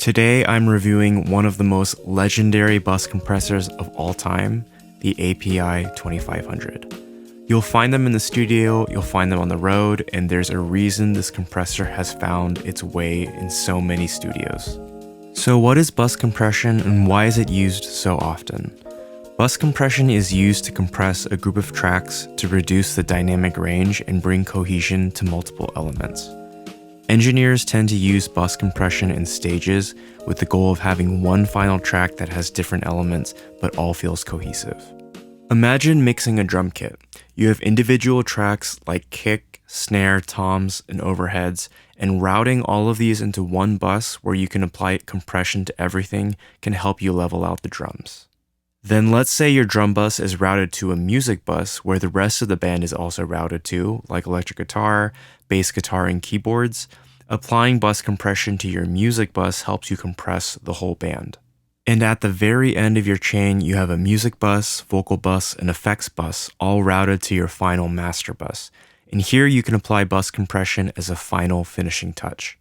Today I'm reviewing one of the most legendary bus compressors of all time, the API 2500. You'll find them in the studio, you'll find them on the road, and there's a reason this compressor has found its way in so many studios. So what is bus compression and why is it used so often? Bus compression is used to compress a group of tracks to reduce the dynamic range and bring cohesion to multiple elements. Engineers tend to use bus compression in stages with the goal of having one final track that has different elements but all feels cohesive. Imagine mixing a drum kit. You have individual tracks like kick, snare, toms, and overheads, and routing all of these into one bus where you can apply compression to everything can help you level out the drums. Then let's say your drum bus is routed to a music bus where the rest of the band is also routed to, like electric guitar, bass guitar, and keyboards. Applying bus compression to your music bus helps you compress the whole band. And at the very end of your chain, you have a music bus, vocal bus, and effects bus all routed to your final master bus. And here you can apply bus compression as a final finishing touch.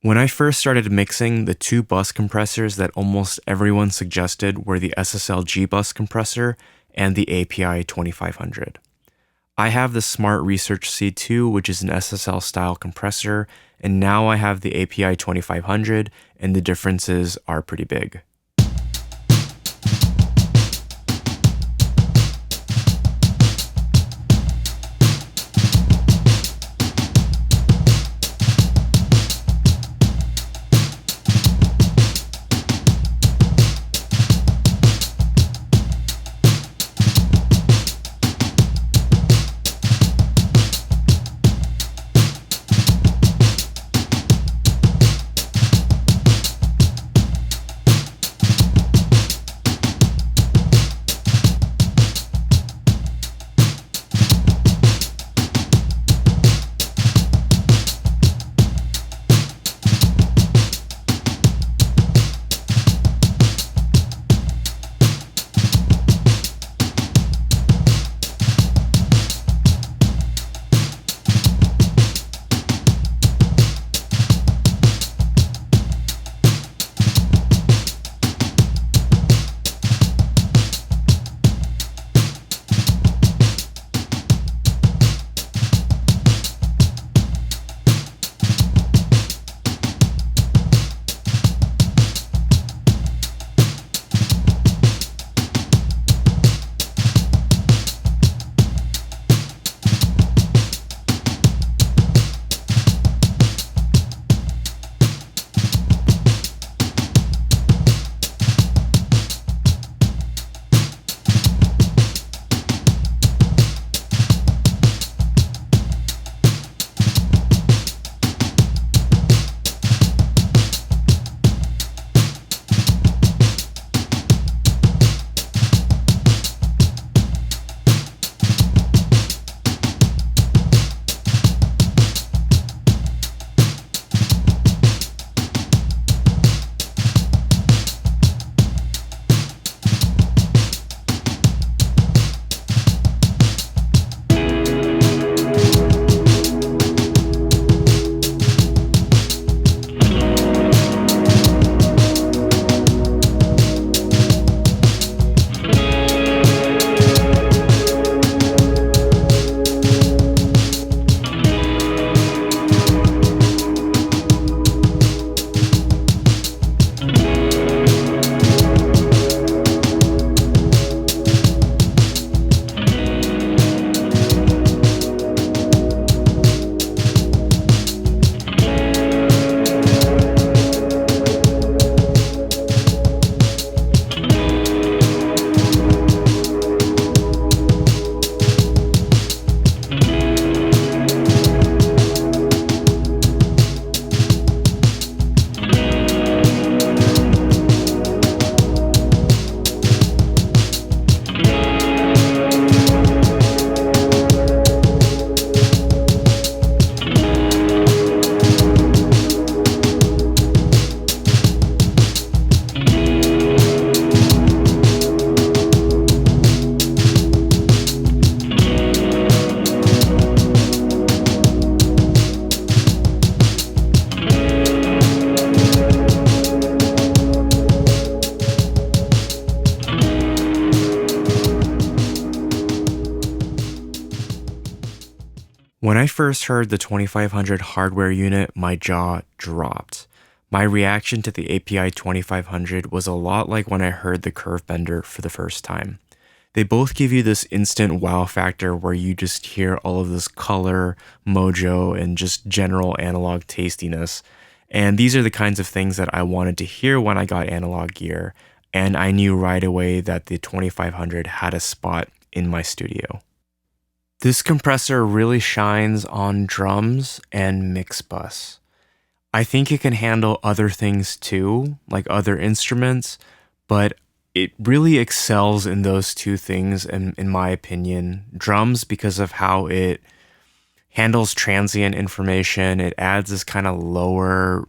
When I first started mixing, the two bus compressors that almost everyone suggested were the SSL-G bus compressor and the API 2500. I have the Smart Research C2, which is an SSL style compressor, and now I have the API 2500, and the differences are pretty big. When I first heard the 2500 hardware unit, my jaw dropped. My reaction to the API 2500 was a lot like when I heard the curve bender for the first time. They both give you this instant wow factor where you just hear all of this color, mojo, and just general analog tastiness. And these are the kinds of things that I wanted to hear when I got analog gear, and I knew right away that the 2500 had a spot in my studio. This compressor really shines on drums and mix bus. I think it can handle other things too, like other instruments, but it really excels in those two things, in my opinion. Drums, because of how it handles transient information. It adds this kind of lower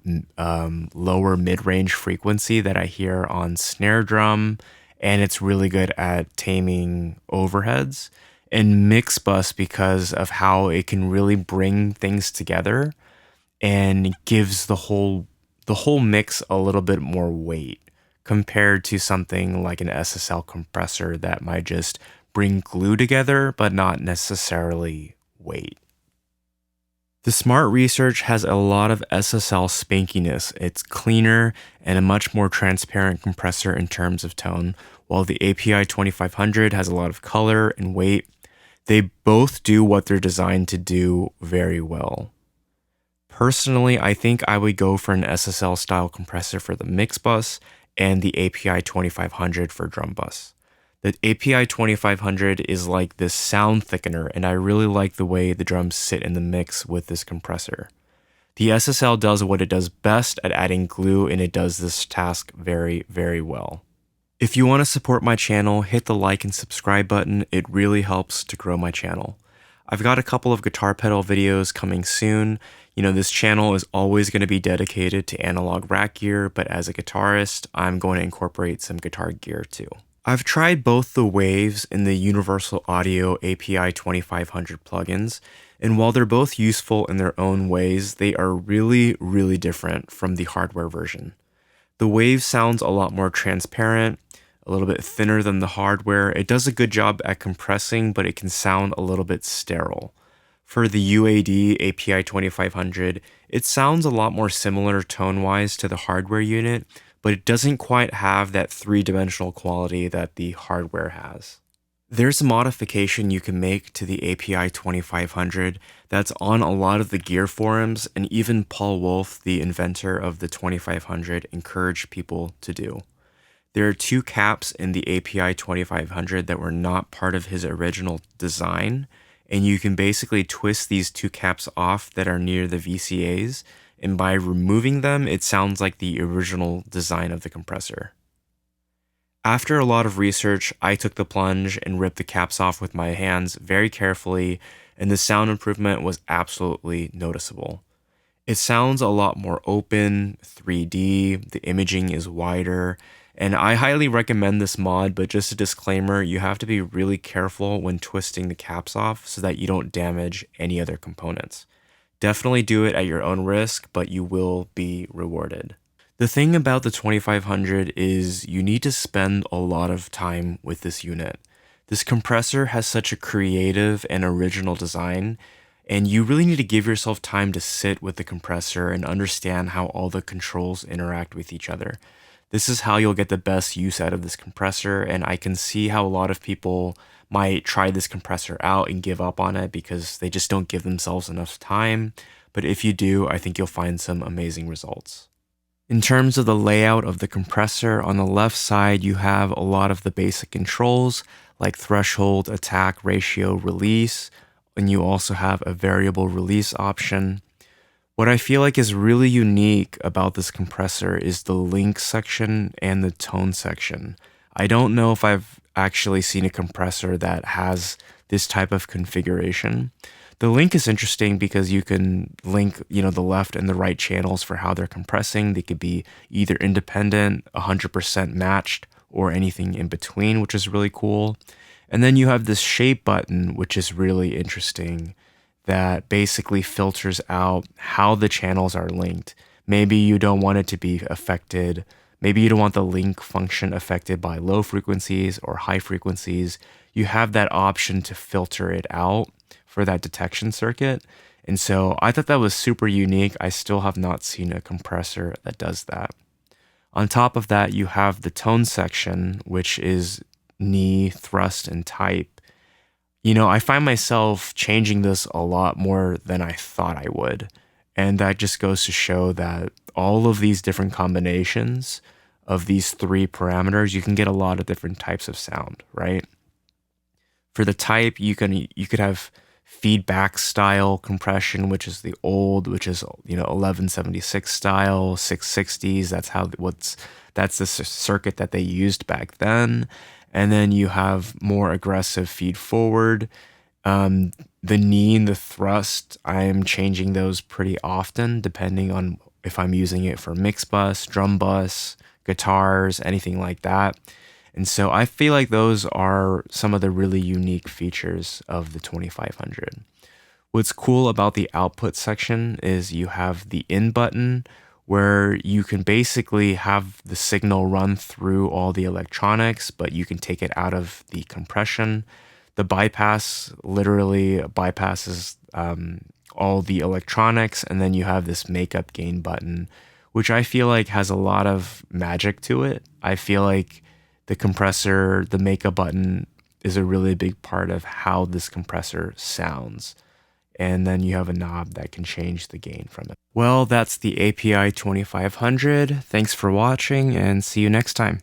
mid-range frequency that I hear on snare drum, and it's really good at taming overheads. And mix bus, because of how it can really bring things together and gives the whole mix a little bit more weight compared to something like an SSL compressor that might just bring glue together but not necessarily weight. The Smart Research has a lot of SSL spankiness. It's cleaner and a much more transparent compressor in terms of tone, while the API 2500 has a lot of color and weight. They both do what they're designed to do very well. Personally, I think I would go for an SSL style compressor for the mix bus and the API 2500 for drum bus. The API 2500 is like this sound thickener, and I really like the way the drums sit in the mix with this compressor. The SSL does what it does best at adding glue, and it does this task very, very well. If you want to support my channel, hit the like and subscribe button. It really helps to grow my channel. I've got a couple of guitar pedal videos coming soon. This channel is always going to be dedicated to analog rack gear, but as a guitarist, I'm going to incorporate some guitar gear too. I've tried both the Waves and the Universal Audio API 2500 plugins, and while they're both useful in their own ways, they are really, really different from the hardware version. The Wave sounds a lot more transparent, a little bit thinner than the hardware. It does a good job at compressing, but it can sound a little bit sterile. For the UAD API 2500, it sounds a lot more similar tone-wise to the hardware unit, but it doesn't quite have that three-dimensional quality that the hardware has. There's a modification you can make to the API 2500 that's on a lot of the gear forums, and even Paul Wolff, the inventor of the 2500, encouraged people to do. There are two caps in the API 2500 that were not part of his original design, and you can basically twist these two caps off that are near the VCAs, and by removing them, it sounds like the original design of the compressor. After a lot of research, I took the plunge and ripped the caps off with my hands very carefully, and the sound improvement was absolutely noticeable. It sounds a lot more open, 3D, the imaging is wider, and I highly recommend this mod, but just a disclaimer, you have to be really careful when twisting the caps off so that you don't damage any other components. Definitely do it at your own risk, but you will be rewarded. The thing about the 2500 is you need to spend a lot of time with this unit. This compressor has such a creative and original design, and you really need to give yourself time to sit with the compressor and understand how all the controls interact with each other. This is how you'll get the best use out of this compressor, and I can see how a lot of people might try this compressor out and give up on it because they just don't give themselves enough time. But if you do, I think you'll find some amazing results. In terms of the layout of the compressor, on the left side, you have a lot of the basic controls like threshold, attack, ratio, release, and you also have a variable release option. What I feel like is really unique about this compressor is the link section and the tone section. I don't know if I've actually seen a compressor that has this type of configuration. The link is interesting because you can link, the left and the right channels for how they're compressing. They could be either independent, 100% matched, or anything in between, which is really cool. And then you have this shape button, which is really interesting, that basically filters out how the channels are linked. Maybe you don't want it to be affected. Maybe you don't want the link function affected by low frequencies or high frequencies. You have that option to filter it out for that detection circuit. And so I thought that was super unique. I still have not seen a compressor that does that. On top of that, you have the tone section, which is knee, thrust, and type. I find myself changing this a lot more than I thought I would. And that just goes to show that all of these different combinations of these three parameters, you can get a lot of different types of sound, right? For the type, you could have feedback style compression, which is the old, which is 1176 style, 660s. That's the circuit that they used back then. And then you have more aggressive feed forward. The knee and the thrust, I am changing those pretty often depending on if I'm using it for mix bus, drum bus, guitars, anything like that. And so I feel like those are some of the really unique features of the 2500. What's cool about the output section is you have the in button where you can basically have the signal run through all the electronics, but you can take it out of the compression. The bypass literally bypasses all the electronics, and then you have this makeup gain button, which I feel like has a lot of magic to it. I feel like the compressor, the makeup button, is a really big part of how this compressor sounds. And then you have a knob that can change the gain from it. Well, that's the API 2500. Thanks for watching, and see you next time.